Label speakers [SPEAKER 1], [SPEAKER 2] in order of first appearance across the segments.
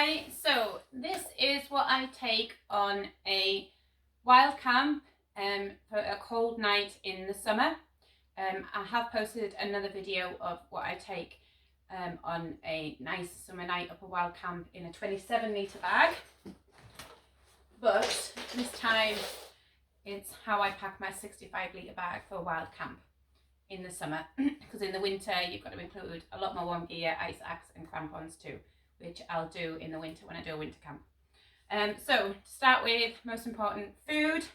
[SPEAKER 1] Hi, so this is what I take on a wild camp for a cold night in the summer. I have posted another video of what I take on a nice summer night up a wild camp in a 27-litre bag. But this time it's how I pack my 65-litre bag for a wild camp in the summer, because in the winter you've got to include a lot more warm gear, ice axe and crampons too, which I'll do in the winter when I do a winter camp. So to start with, most important, food.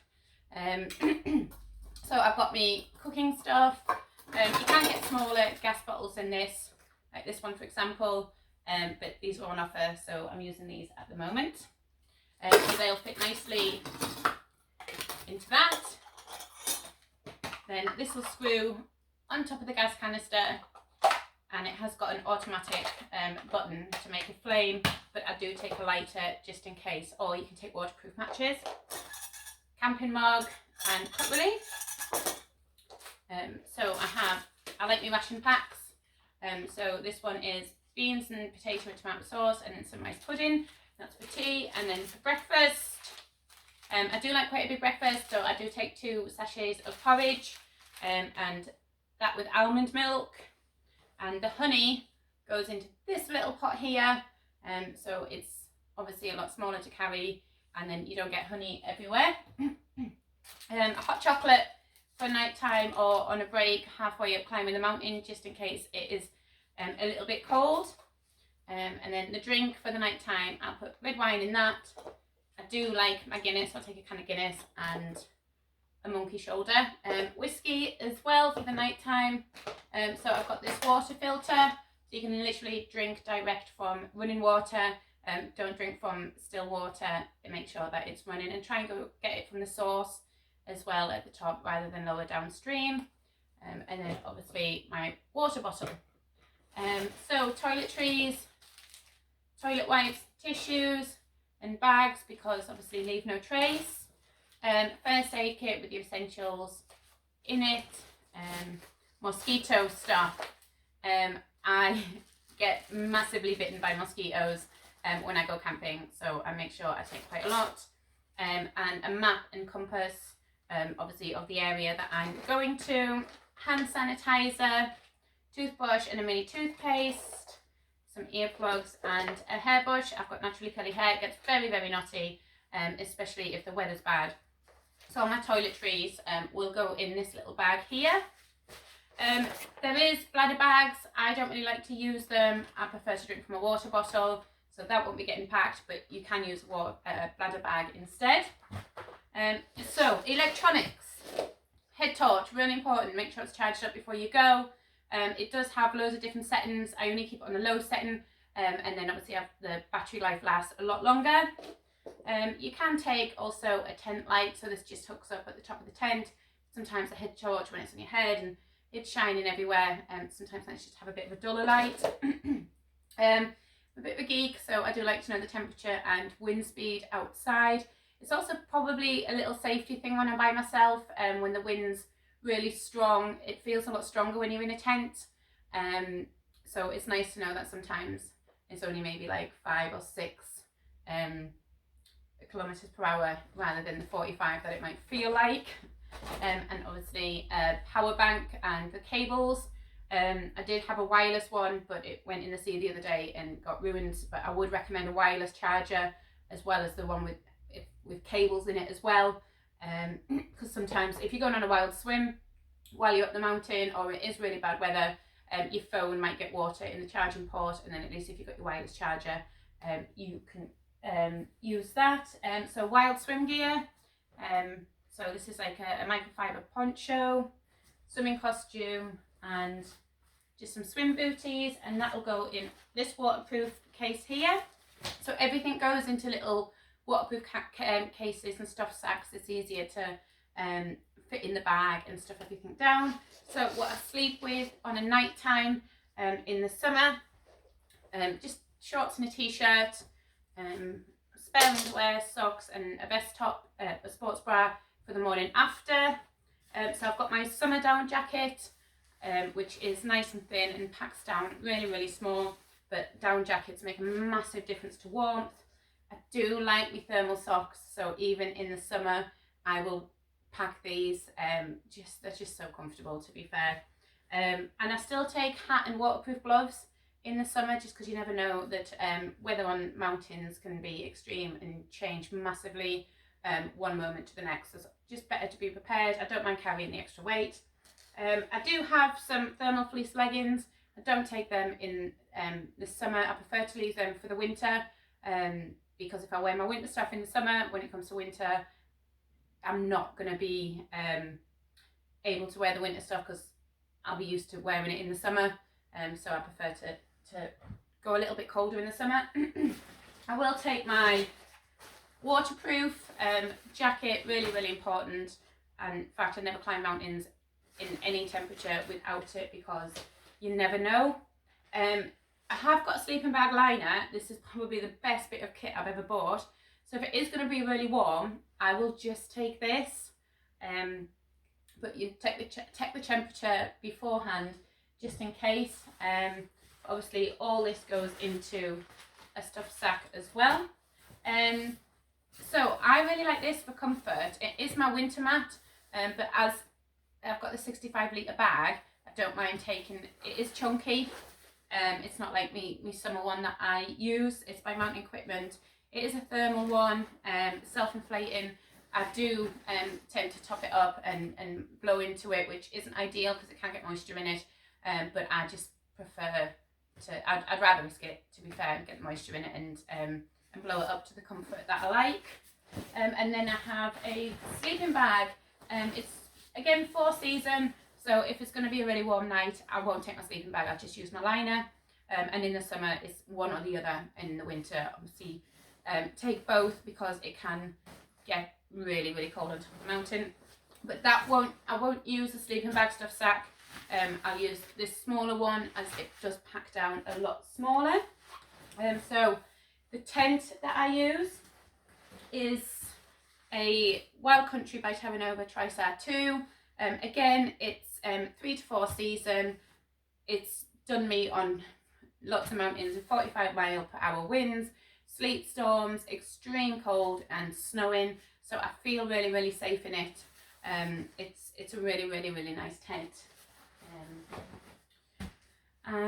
[SPEAKER 1] So I've got me cooking stuff. You can get smaller gas bottles than this, like this one for example, but these are on offer, so I'm using these at the moment. So they'll fit nicely into that. Then this will screw on top of the gas canister, and it has got an automatic button to make a flame, but I do take a lighter just in case, or you can take waterproof matches, camping mug and cutlery. So I like my ration packs. So this one is beans and potato and tomato sauce, and then some rice pudding, that's for tea. And then for breakfast, I do like quite a big breakfast, so I do take 2 sachets of porridge, and that with almond milk. And the honey goes into this little pot here, so it's obviously a lot smaller to carry, and then you don't get honey everywhere. A hot chocolate for night time or on a break halfway up climbing the mountain, just in case it is a little bit cold. And then the drink for the night time, I'll put red wine in that. I do like my Guinness, I'll take a can of Guinness and a monkey shoulder. Whiskey as well for the night time. So I've got this water filter, so you can literally drink direct from running water. Don't drink from still water, and make sure that it's running, and try and go get it from the source as well at the top rather than lower downstream. And then obviously my water bottle. So toiletries, toilet wipes, tissues and bags, because obviously leave no trace. First aid kit with your essentials in it. Mosquito stuff. I get massively bitten by mosquitoes when I go camping, so I make sure I take quite a lot. And a map and compass, obviously of the area that I'm going to. Hand sanitizer, toothbrush and a mini toothpaste, some earplugs and a hairbrush. I've got naturally curly hair, it gets very, very knotty, especially if the weather's bad. So my toiletries will go in this little bag here. There is bladder bags. I don't really like to use them. I prefer to drink from a water bottle, so that won't be getting packed, but you can use a bladder bag instead. So electronics, head torch, really important. Make sure it's charged up before you go. It does have loads of different settings. I only keep it on the low setting, and then obviously the battery life lasts a lot longer. You can take also a tent light, so this just hooks up at the top of the tent. Sometimes a head torch when it's on your head and it's shining everywhere, and sometimes I just have a bit of a duller light. I'm a bit of a geek, so I do like to know the temperature and wind speed outside. It's also probably a little safety thing when I'm by myself, when the wind's really strong. It feels a lot stronger when you're in a tent, so it's nice to know that sometimes it's only maybe like 5 or 6 kilometers per hour rather than the 45 that it might feel like. And obviously a power bank and the cables. I did have a wireless one, but it went in the sea the other day and got ruined, but I would recommend a wireless charger as well as the one with cables in it as well, because sometimes if you're going on a wild swim while you're up the mountain, or it is really bad weather, your phone might get water in the charging port, and then at least if you've got your wireless charger, you can use that. So wild swim gear, so this is like a microfiber poncho, swimming costume and just some swim booties, and that will go in this waterproof case here. So everything goes into little waterproof cases and stuff sacks. It's easier to fit in the bag and stuff everything down. So what I sleep with on a night time in the summer, just shorts and a t-shirt, spare underwear, socks and a vest top, a sports bra for the morning after. So I've got my summer down jacket, which is nice and thin and packs down really, really small. but down jackets make a massive difference to warmth. I do like my thermal socks, so even in the summer I will pack these. They're just so comfortable, to be fair. And I still take hat and waterproof gloves in the summer, just because you never know that weather on mountains can be extreme and change massively one moment to the next. So it's just better to be prepared. I don't mind carrying the extra weight. I do have some thermal fleece leggings. I don't take them in the summer. I prefer to leave them for the winter, because if I wear my winter stuff in the summer, when it comes to winter, I'm not going to be able to wear the winter stuff because I'll be used to wearing it in the summer. So I prefer to go a little bit colder in the summer. I will take my waterproof jacket, really important. And in fact, I never climb mountains in any temperature without it, because you never know. I have got a sleeping bag liner. This is probably the best bit of kit I've ever bought. So if it is going to be really warm, I will just take this. But you check the temperature beforehand, just in case. Obviously all this goes into a stuffed sack as well. So I really like this for comfort. It is my winter mat, but as I've got the 65 litre bag, I don't mind taking, it is chunky. It's not like me summer one that I use. It's by Mountain Equipment. It is a thermal one, self-inflating. I do tend to top it up and blow into it, which isn't ideal because it can get moisture in it. But I just prefer to, I'd rather risk it, to be fair, and get moisture in it and blow it up to the comfort that I like. And then I have a sleeping bag. It's, again, 4-season. So if it's going to be a really warm night, I won't take my sleeping bag. I'll just use my liner. And in the summer, it's one or the other. In the winter, obviously, take both because it can get really cold on top of the mountain. But I won't use the sleeping bag stuff sack. I'll use this smaller one, as it does pack down a lot smaller. So the tent that I use is a Wild Country by Terra Nova Trisar 2. Again, it's 3 to 4 season. It's done me on lots of mountains with 45 mile per hour winds, sleet storms, extreme cold and snowing. So I feel really safe in it. It's a really nice tent.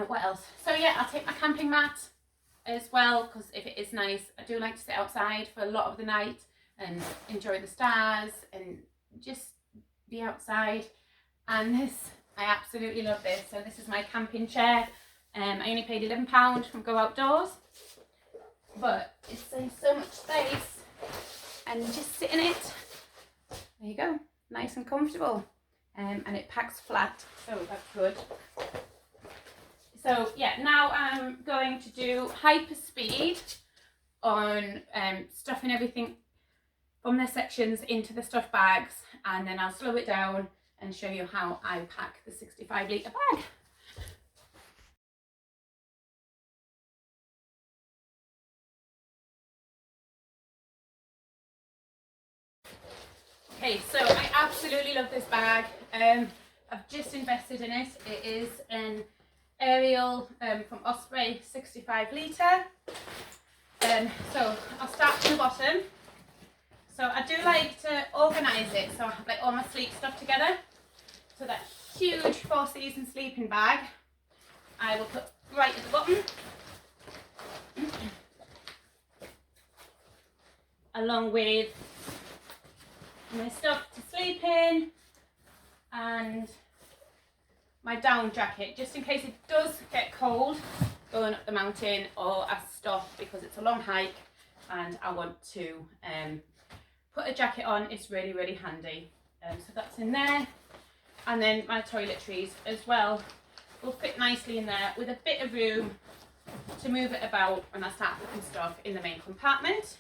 [SPEAKER 1] What else? So yeah, I'll take my camping mat as well, because if it is nice, I do like to sit outside for a lot of the night and enjoy the stars and just be outside. And this, I absolutely love this. So this is my camping chair. I only paid £11 from Go Outdoors, but it saves so much space, and just sit in it. There you go, nice and comfortable. And it packs flat, so that's good. So yeah, now I'm going to do hyper speed on stuffing everything from their sections into the stuff bags, and then I'll slow it down and show you how I pack the 65 litre bag. Okay, so I absolutely love this bag. I've just invested in it. It is an Ariel from Osprey 65 litre. So I'll start from the bottom. So I do like to organise it, so I have like all my sleep stuff together. So that huge 4-season sleeping bag, I will put right at the bottom. Along with my stuff to sleep in and my down jacket, just in case it does get cold going up the mountain, or I stop because it's a long hike and I want to put a jacket on. It's really handy. So that's in there, and then my toiletries as well will fit nicely in there with a bit of room to move it about when I start putting stuff in the main compartment.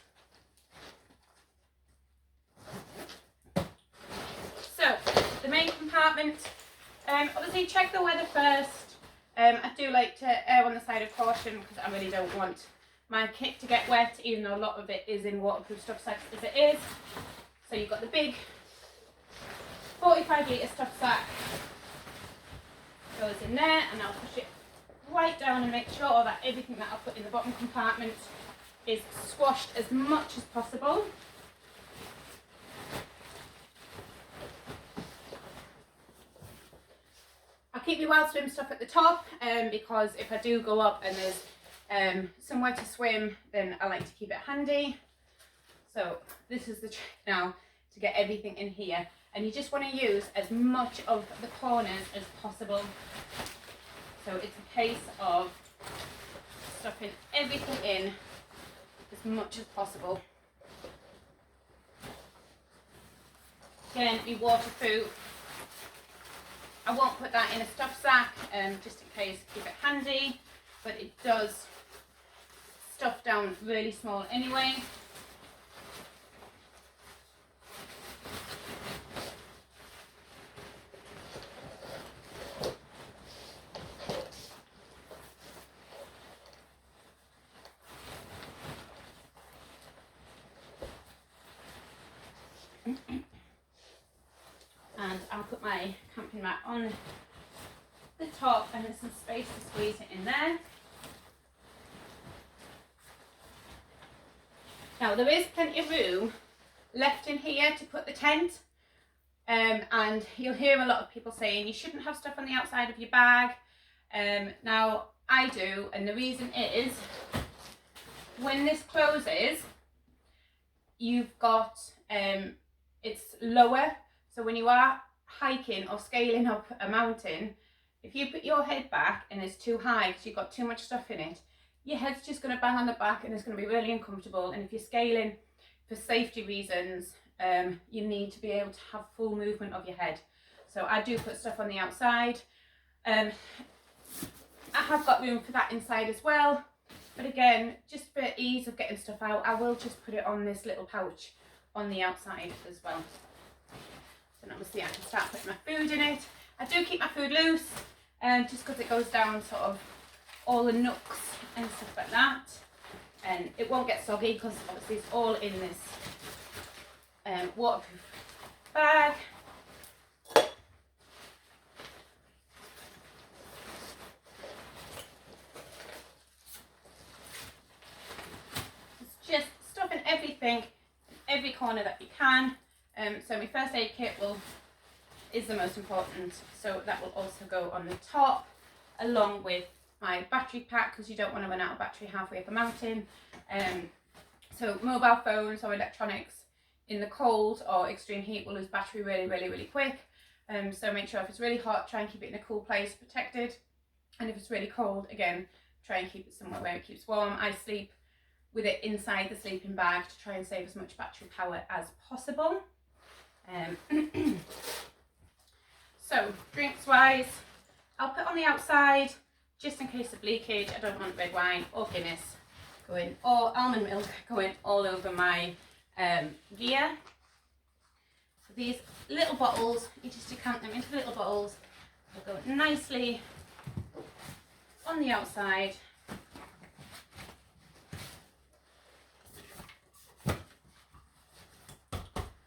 [SPEAKER 1] So the main compartment, obviously check the weather first. I do like to err on the side of caution because I really don't want my kit to get wet, even though a lot of it is in waterproof stuff sacks as it is. So you've got the big 45 litre stuff sack goes in there, and I'll push it right down and make sure that everything that I put in the bottom compartment is squashed as much as possible. I keep my wild swim stuff at the top because if I do go up and there's somewhere to swim, then I like to keep it handy. So this is the trick now to get everything in here, and you just want to use as much of the corners as possible. So it's a case of stuffing everything in as much as possible. Again, my waterproof, I won't put that in a stuff sack just in case, keep it handy, but it does stuff down really small anyway. And I'll put my camping mat on the top, and there's some space to squeeze it in there. Now there is plenty of room left in here to put the tent, and you'll hear a lot of people saying you shouldn't have stuff on the outside of your bag. Now I do, and the reason is when this closes, you've got it's lower. So when you are hiking or scaling up a mountain, if you put your head back and it's too high because you've got too much stuff in it, your head's just going to bang on the back and it's going to be really uncomfortable. And if you're scaling for safety reasons, you need to be able to have full movement of your head. So I do put stuff on the outside. I have got room for that inside as well. But again, just for ease of getting stuff out, I will just put it on this little pouch on the outside as well. And obviously I can start putting my food in it. I do keep my food loose, just because it goes down sort of all the nooks and stuff like that. And it won't get soggy because obviously it's all in this waterproof bag. It's just stuffing everything, every corner that you can. So my first aid kit is the most important, so that will also go on the top along with my battery pack, because you don't want to run out of battery halfway up a mountain. So mobile phones or electronics in the cold or extreme heat will lose battery really quick. So make sure if it's really hot, try and keep it in a cool place, protected, and if it's really cold, again, try and keep it somewhere where it keeps warm. I sleep with it inside the sleeping bag to try and save as much battery power as possible. So drinks wise, I'll put on the outside just in case of leakage. I don't want red wine or Guinness going, or almond milk going all over my gear. So these little bottles, you just decant them into little bottles. They'll go nicely on the outside.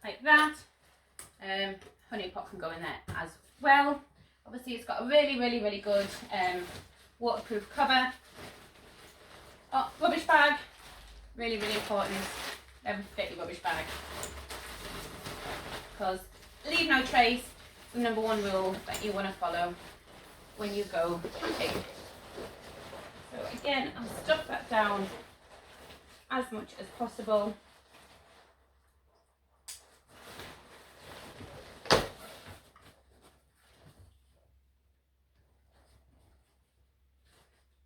[SPEAKER 1] Like that. Honey pot can go in there as well. Obviously it's got a really good waterproof cover. Oh, rubbish bag, really important. Never forget your rubbish bag, because leave no trace is the number one rule that you want to follow when you go camping. So again, I'll stuff that down as much as possible.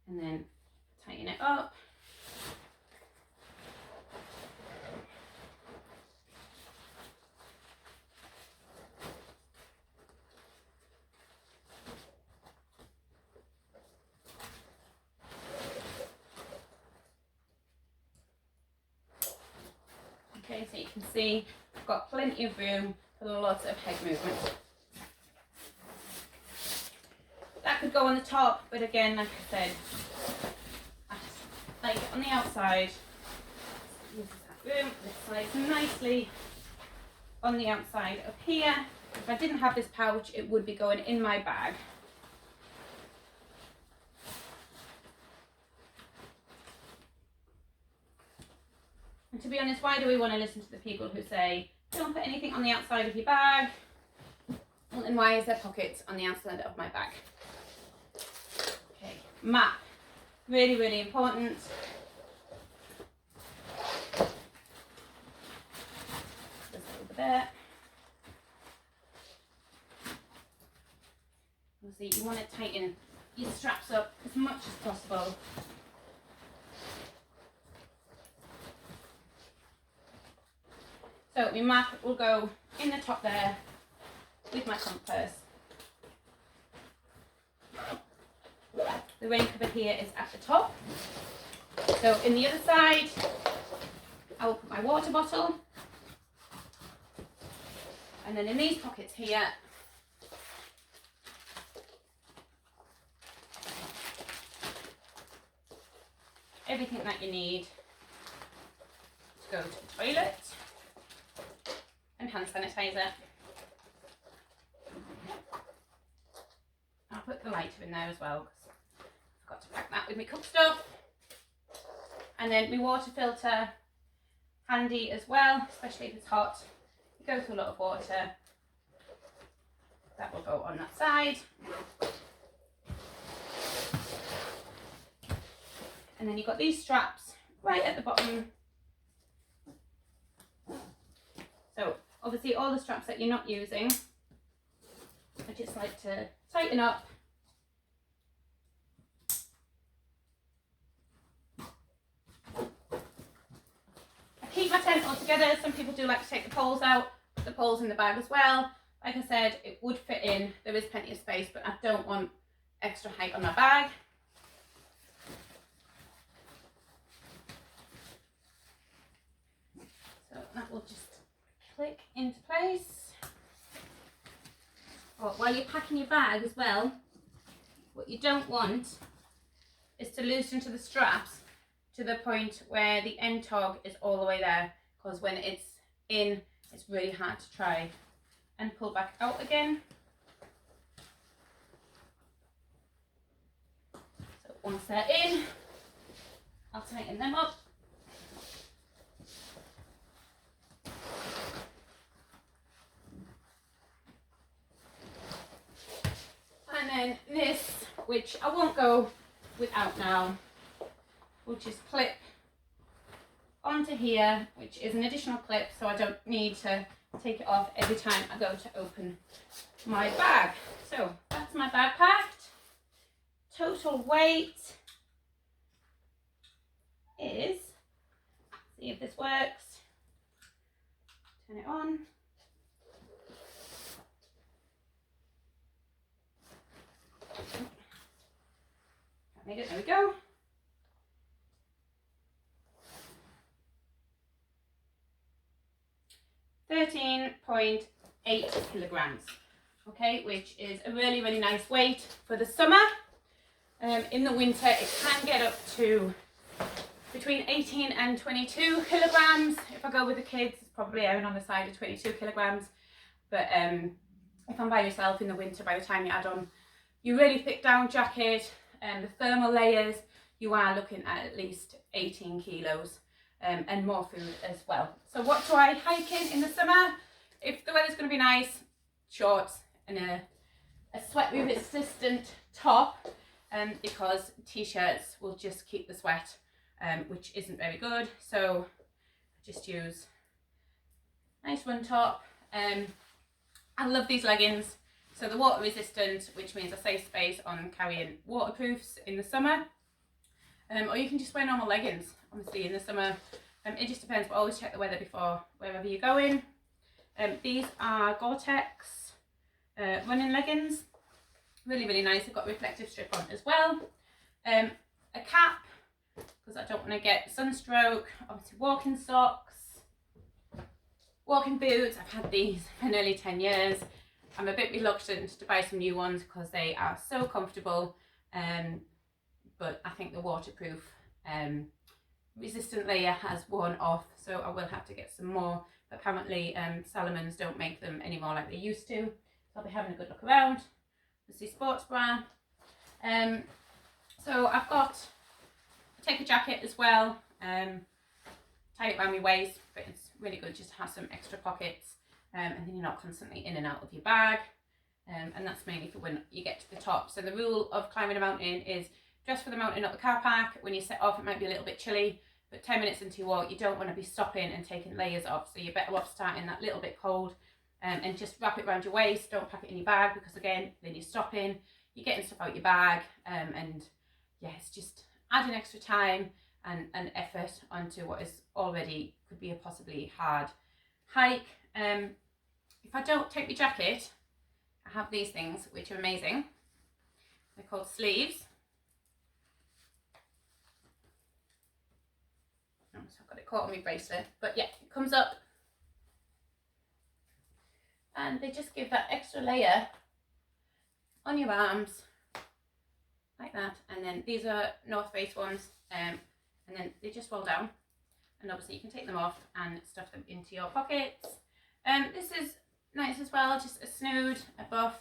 [SPEAKER 1] And then tighten it up. Okay, so you can see I've got plenty of room for lots of head movement. That could go on the top, but again, like I said, I just like it on the outside. Uses that room. This slides nicely on the outside up here. If I didn't have this pouch, it would be going in my bag. And to be honest, why do we want to listen to the people who say, don't put anything on the outside of your bag? Well, then why is there pockets on the outside of my bag? Okay, map. Really, really important. Just over there. Obviously, you want to tighten your straps up as much as possible. So my map will go in the top there with my compass. The rain cupboard here is at the top. So in the other side, I will put my water bottle. And then in these pockets here, everything that you need to go to the toilet, and hand sanitizer. I'll put the lighter in there as well because I forgot to pack that with my cook stuff. And then my water filter, handy as well, especially if it's hot. You go through a lot of water. That will go on that side. And then you've got these straps right at the bottom. So obviously all the straps that you're not using, I just like to tighten up. I keep my tent all together. Some people do like to take the poles out, put the poles in the bag as well. Like I said, it would fit in. There is plenty of space, but I don't want extra height on my bag. So that will just click into place. Oh, while you're packing your bag as well, what you don't want is to loosen to the straps to the point where the end tog is all the way there, because when it's in, it's really hard to try and pull back out again. So once they're in, I'll tighten them up. And then this, which I won't go without now, will just clip onto here, which is an additional clip, so I don't need to take it off every time I go to open my bag. So that's my bag packed. Total weight is, see if this works, turn it on. There we go. 13.8 kilograms. Okay, which is a really, really nice weight for the summer. In the winter, it can get up to between 18 and 22 kilograms. If I go with the kids, it's probably on the side of 22 kilograms. But if I'm by yourself in the winter, by the time you add on your really thick down jacket and the thermal layers, you are looking at least 18 kilos and more food as well. So what do I hike in the summer? If the weather's going to be nice, shorts and a sweat resistant top, because t-shirts will just keep the sweat, which isn't very good. So I just use nice run top. I love these leggings. So the water resistant, which means I save space on carrying waterproofs in the summer. Or you can just wear normal leggings, obviously, in the summer. It just depends, but always check the weather before wherever you're going. These are Gore-Tex running leggings. Really, really nice. They've got a reflective strip on as well. A cap, because I don't want to get sunstroke. Obviously, walking socks. Walking boots. I've had these for nearly 10 years. I'm a bit reluctant to buy some new ones because they are so comfortable. But I think the waterproof resistant layer has worn off, so I will have to get some more. But apparently Salomons don't make them anymore like they used to, so I'll be having a good look around. Let's see, sports bra. So I've got, take a jacket as well, tie it around your waist, but it's really good just to have some extra pockets, and then you're not constantly in and out of your bag. And that's mainly for when you get to the top. So the rule of climbing a mountain is dress for the mountain, not the car park. When you set off, it might be a little bit chilly, but 10 minutes into your walk, you don't want to be stopping and taking layers off. So you're better off starting that little bit cold, and just wrap it around your waist. Don't pack it in your bag, because again, then you're stopping, you're getting stuff out your bag, and yeah, it's just adding extra time and effort onto what is already could be a possibly hard hike. If I don't take my jacket, I have these things which are amazing. They're called sleeves. Oh, so I've got it caught on my bracelet, but yeah, it comes up and they just give that extra layer on your arms like that. And then these are North Face ones, and then they just roll down, and obviously you can take them off and stuff them into your pockets. This is nice as well, just a snood, a buff.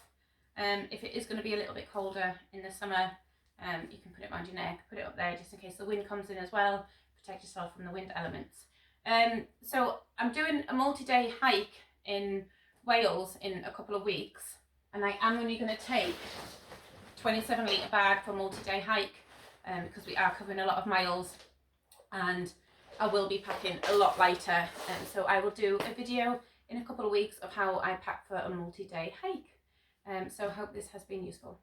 [SPEAKER 1] If it is going to be a little bit colder in the summer, you can put it around your neck, put it up there just in case the wind comes in as well, protect yourself from the wind elements. So I'm doing a multi-day hike in Wales in a couple of weeks, and I am only going to take 27 litre bag for a multi-day hike, because we are covering a lot of miles, and I will be packing a lot lighter, so I will do a video in a couple of weeks of how I pack for a multi-day hike. So I hope this has been useful.